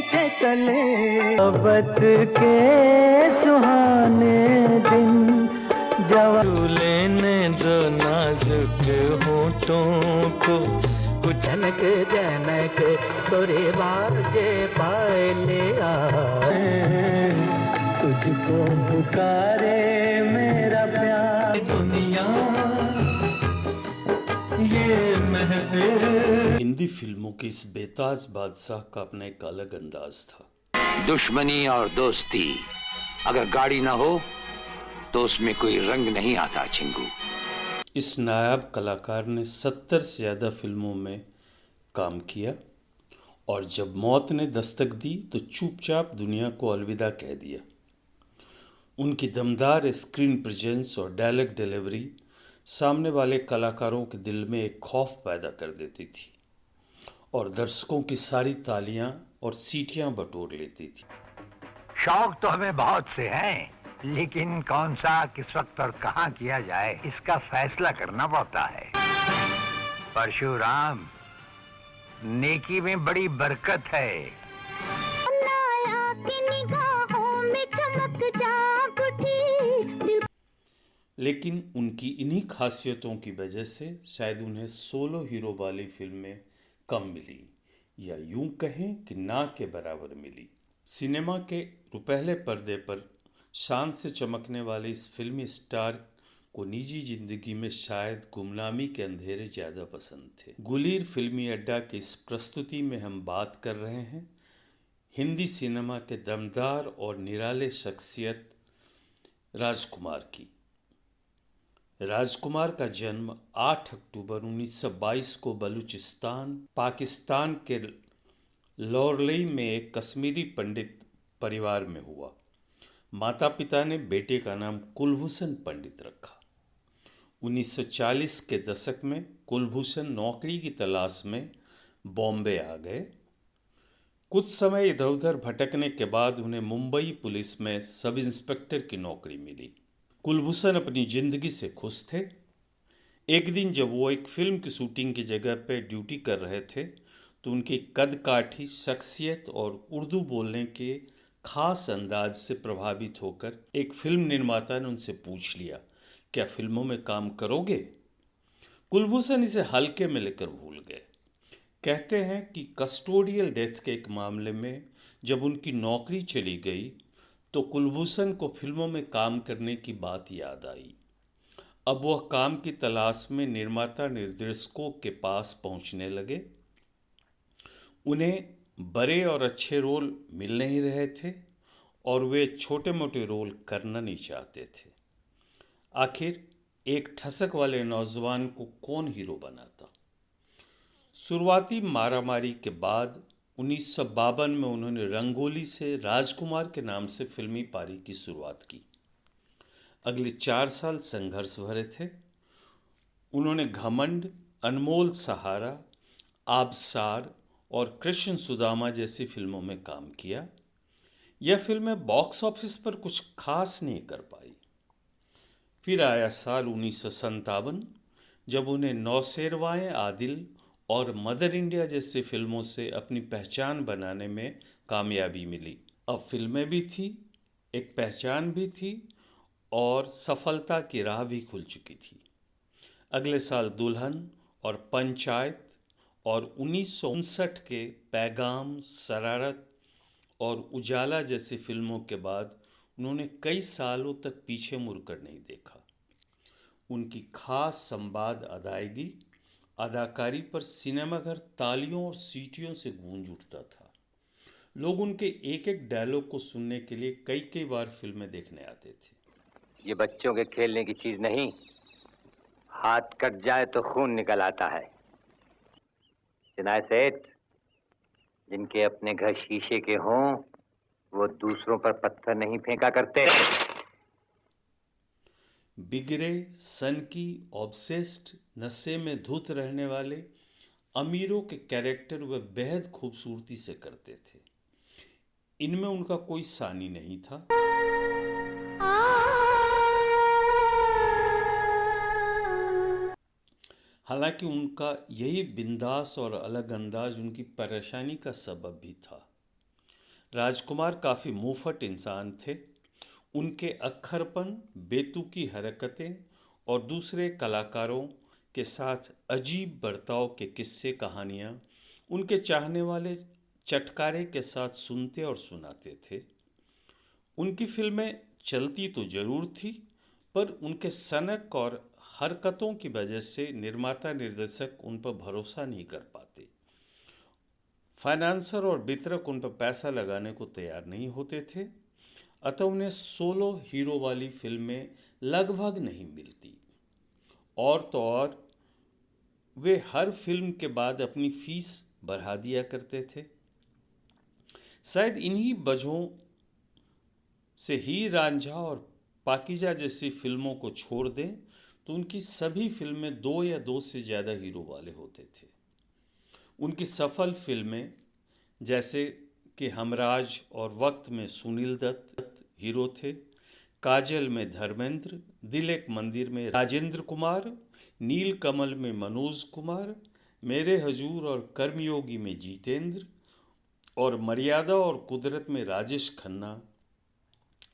के चले। मोहब्बत के सुहाने दिन जवां लेने दो नाजुक होठों को, कुछ जनक जनक तोरे बाजे पाले आए, तुझको पुकारे मेरा प्यार दुनिया ये महफिल। हिंदी फिल्मों के इस बेताज बादशाह का अपना एक अलग अंदाज था। दुश्मनी और दोस्ती अगर गाड़ी ना हो तो उसमें कोई रंग नहीं आता चिंगू। इस नायाब कलाकार ने 70 से ज़्यादा फिल्मों में काम किया और जब मौत ने दस्तक दी तो चुपचाप दुनिया को अलविदा कह दिया। उनकी दमदार स्क्रीन प्रेजेंस और डायलॉग डिलीवरी सामने वाले कलाकारों के दिल में एक खौफ पैदा कर देती थी और दर्शकों की सारी तालियां और सीटियां बटोर लेती थी। शौक तो हमें बहुत से हैं, लेकिन कौन सा किस वक्त और कहाँ किया जाए इसका फैसला करना पड़ता है। परशुराम, नेकी में बड़ी बरकत है। लेकिन उनकी इन्हीं खासियतों की वजह से शायद उन्हें सोलो हीरो वाली फिल्में कम मिली, या यूं कहें कि ना के बराबर मिली। सिनेमा के रुपहले पर्दे पर शान से चमकने वाले इस फिल्मी स्टार को निजी जिंदगी में शायद गुमनामी के अंधेरे ज़्यादा पसंद थे। गुलीर फिल्मी अड्डा की इस प्रस्तुति में हम बात कर रहे हैं हिंदी सिनेमा के दमदार और निराले शख्सियत राजकुमार की। राजकुमार का जन्म 8 अक्टूबर 1922 को बलूचिस्तान, पाकिस्तान के लॉरलई में एक कश्मीरी पंडित परिवार में हुआ। माता पिता ने बेटे का नाम कुलभूषण पंडित रखा। 1940 के दशक में कुलभूषण नौकरी की तलाश में बॉम्बे आ गए। कुछ समय इधर उधर भटकने के बाद उन्हें मुंबई पुलिस में सब इंस्पेक्टर की नौकरी मिली। कुलभूषण अपनी जिंदगी से खुश थे। एक दिन जब वो एक फिल्म की शूटिंग की जगह पर ड्यूटी कर रहे थे तो उनकी कद काठी, शख्सियत और उर्दू बोलने के खास अंदाज से प्रभावित होकर एक फिल्म निर्माता ने उनसे पूछ लिया, क्या फिल्मों में काम करोगे? कुलभूषण इसे हल्के में लेकर भूल गए। कहते हैं कि कस्टोडियल डेथ के एक मामले में जब उनकी नौकरी चली गई तो कुलभूषण को फिल्मों में काम करने की बात याद आई। अब वह काम की तलाश में निर्माता निर्देशकों के पास पहुंचने लगे। उन्हें बड़े और अच्छे रोल मिल नहीं रहे थे और वे छोटे मोटे रोल करना नहीं चाहते थे। आखिर एक ठसक वाले नौजवान को कौन हीरो बनाता? शुरुआती मारामारी के बाद 1952 में उन्होंने रंगोली से राजकुमार के नाम से फिल्मी पारी की शुरुआत की। अगले 4 साल संघर्ष भरे थे। उन्होंने घमंड, अनमोल सहारा, आबसार और कृष्ण सुदामा जैसी फिल्मों में काम किया। यह फिल्में बॉक्स ऑफिस पर कुछ खास नहीं कर पाई। फिर आया साल 1957 जब उन्हें नौशेरवाएं आदिल और मदर इंडिया जैसी फिल्मों से अपनी पहचान बनाने में कामयाबी मिली। अब फिल्में भी थी, एक पहचान भी थी और सफलता की राह भी खुल चुकी थी। अगले साल दुल्हन और पंचायत और 1959 के पैगाम, शरारत और उजाला जैसी फिल्मों के बाद उन्होंने कई सालों तक पीछे मुड़कर नहीं देखा। उनकी खास संवाद अदायगी, अदाकारी पर सिनेमाघर तालियों और सीटियों से गूंज उठता था। लोग उनके एक एक डायलॉग को सुनने के लिए कई कई बार फिल्में देखने आते थे। ये बच्चों के खेलने की चीज नहीं, हाथ कट जाए तो खून निकल आता है। चिनाय सेठ, जिनके अपने घर शीशे के हों वो दूसरों पर पत्थर नहीं फेंका करते। बिगड़े, सनकी, ऑब्सेस्ड, नशे में धुत रहने वाले अमीरों के कैरेक्टर वह बेहद खूबसूरती से करते थे। इनमें उनका कोई सानी नहीं था। हालांकि उनका यही बिंदास और अलग अंदाज उनकी परेशानी का सबब भी था। राजकुमार काफ़ी मुंहफट इंसान थे। उनके अक्खरपन, बेतुकी हरकतें और दूसरे कलाकारों के साथ अजीब बर्ताव के किस्से कहानियाँ उनके चाहने वाले चटकारे के साथ सुनते और सुनाते थे। उनकी फिल्में चलती तो जरूर थी, पर उनके सनक और हरकतों की वजह से निर्माता निर्देशक उन पर भरोसा नहीं कर पाते। फाइनेंसर और वितरक उन पर पैसा लगाने को तैयार नहीं होते थे, अतः उन्हें सोलो हीरो वाली फिल्में लगभग नहीं मिलती। और तो और वे हर फिल्म के बाद अपनी फीस बढ़ा दिया करते थे। शायद इन्हीं वजहों से हीर रांझा और पाकीजा जैसी फिल्मों को छोड़ दें तो उनकी सभी फिल्में दो या दो से ज़्यादा हीरो वाले होते थे। उनकी सफल फिल्में जैसे कि हमराज और वक्त में सुनील दत्त हीरो थे, काजल में धर्मेंद्र, दिल एक मंदिर में राजेंद्र कुमार, नील कमल में मनोज कुमार, मेरे हजूर और कर्मयोगी में जितेंद्र और मर्यादा और कुदरत में राजेश खन्ना,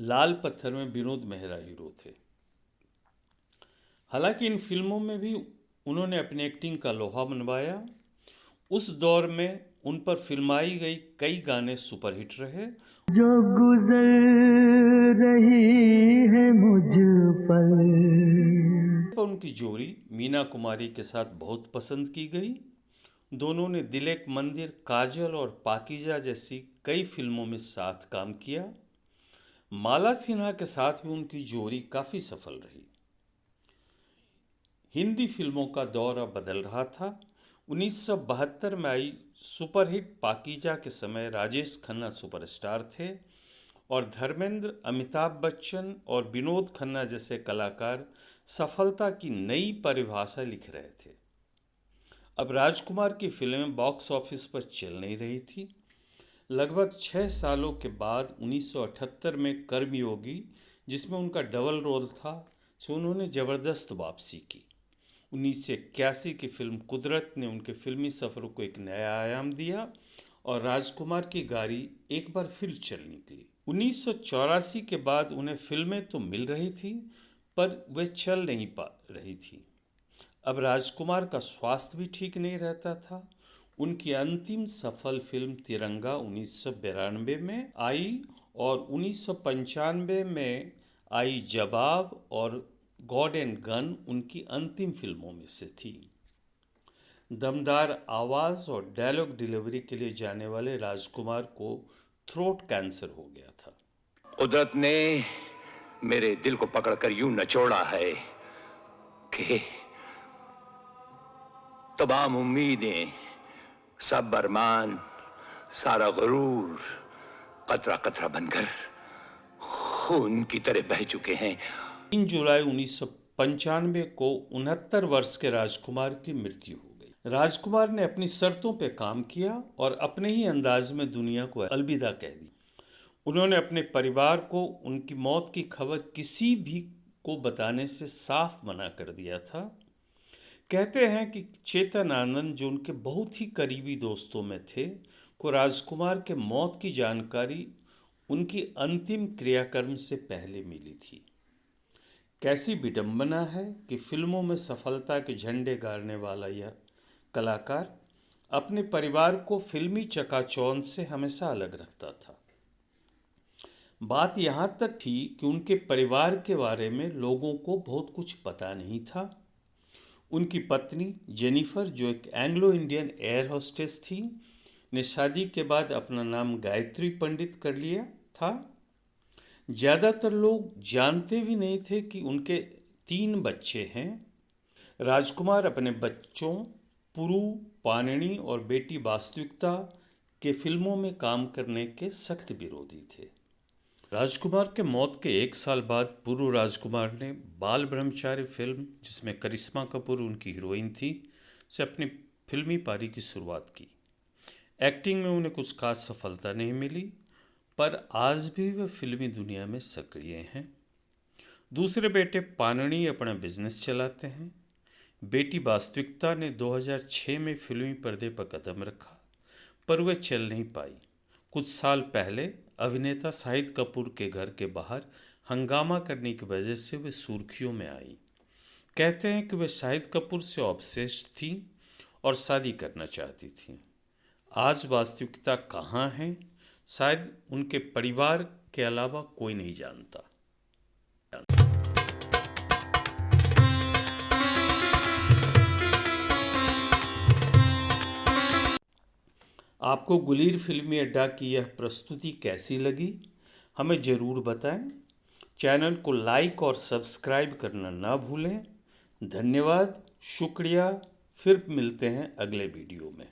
लाल पत्थर में विनोद मेहरा हीरो थे। हालांकि इन फिल्मों में भी उन्होंने अपनी एक्टिंग का लोहा मनवाया। उस दौर में उन पर फिल्माई गई कई गाने सुपरहिट रहे। जो गुजर रही है मुझ पर। उनकी जोड़ी मीना कुमारी के साथ बहुत पसंद की गई। दोनों ने दिल एक मंदिर, काजल और पाकीजा जैसी कई फिल्मों में साथ काम किया। माला सिन्हा के साथ भी उनकी जोड़ी काफ़ी सफल रही। हिंदी फिल्मों का दौर अब बदल रहा था। 1972 में आई सुपरहिट पाकीजा के समय राजेश खन्ना सुपरस्टार थे और धर्मेंद्र, अमिताभ बच्चन और विनोद खन्ना जैसे कलाकार सफलता की नई परिभाषा लिख रहे थे। अब राजकुमार की फिल्में बॉक्स ऑफिस पर चल नहीं रही थी। लगभग 6 सालों के बाद 1978 में कर्मयोगी, जिसमें उनका डबल रोल था, से उन्होंने ज़बरदस्त वापसी की। 1981 की फिल्म कुदरत ने उनके फिल्मी सफ़र को एक नया आयाम दिया और राजकुमार की गाड़ी एक बार फिर चल निकली। 1984 के बाद उन्हें फिल्में तो मिल रही थी, पर वे चल नहीं पा रही थी। अब राजकुमार का स्वास्थ्य भी ठीक नहीं रहता था। उनकी अंतिम सफल फिल्म तिरंगा 1992 में आई और 1995 में आई जवाब और गॉड एंड गन उनकी अंतिम फिल्मों में से थी। दमदार आवाज़ और डायलॉग डिलीवरी के लिए जाने वाले राजकुमार को थ्रोट कैंसर हो गया था। कुदरत ने मेरे दिल को पकड़कर यूं नचोड़ा है कि तमाम उम्मीदें, सब अरमान, सारा गुरूर कतरा कतरा बनकर खून की तरह बह चुके हैं। 3 जुलाई 1995 को 69 वर्ष के राजकुमार की मृत्यु हो गई। राजकुमार ने अपनी शर्तों पर काम किया और अपने ही अंदाज में दुनिया को अलविदा कह दी। उन्होंने अपने परिवार को उनकी मौत की खबर किसी भी को बताने से साफ मना कर दिया था। कहते हैं कि चेतन आनंद, जो उनके बहुत ही करीबी दोस्तों में थे, को राजकुमार के मौत की जानकारी उनकी अंतिम क्रियाक्रम से पहले मिली थी। कैसी विडंबना है कि फिल्मों में सफलता के झंडे गाड़ने वाला यह कलाकार अपने परिवार को फिल्मी चकाचौंध से हमेशा अलग रखता था। बात यहाँ तक थी कि उनके परिवार के बारे में लोगों को बहुत कुछ पता नहीं था। उनकी पत्नी जेनिफर, जो एक एंग्लो इंडियन एयर होस्टेस थी, ने शादी के बाद अपना नाम गायत्री पंडित कर लिया था। ज़्यादातर लोग जानते भी नहीं थे कि उनके 3 बच्चे हैं। राजकुमार अपने बच्चों पुरु, पाणिनि और बेटी वास्तविकता के फिल्मों में काम करने के सख्त विरोधी थे। राजकुमार के मौत के 1 साल बाद पुरु राजकुमार ने बाल ब्रह्मचारी फिल्म, जिसमें करिश्मा कपूर उनकी हीरोइन थी, से अपनी फिल्मी पारी की शुरुआत की। एक्टिंग में उन्हें कुछ खास सफलता नहीं मिली, पर आज भी वे फिल्मी दुनिया में सक्रिय हैं। दूसरे बेटे पाणिनि अपना बिजनेस चलाते हैं। बेटी वास्तविकता ने 2006 में फिल्मी पर्दे पर कदम रखा, पर वह चल नहीं पाई। कुछ साल पहले अभिनेता शाहिद कपूर के घर के बाहर हंगामा करने की वजह से वे सुर्खियों में आई। कहते हैं कि वे शाहिद कपूर से ऑब्सेस्ड थीं और शादी करना चाहती थीं। आज वास्तविकता कहाँ है, शायद उनके परिवार के अलावा कोई नहीं जानता। आपको गुलीर फिल्मी अड्डा की यह प्रस्तुति कैसी लगी, हमें ज़रूर बताएं। चैनल को लाइक और सब्सक्राइब करना ना भूलें। धन्यवाद, शुक्रिया। फिर मिलते हैं अगले वीडियो में।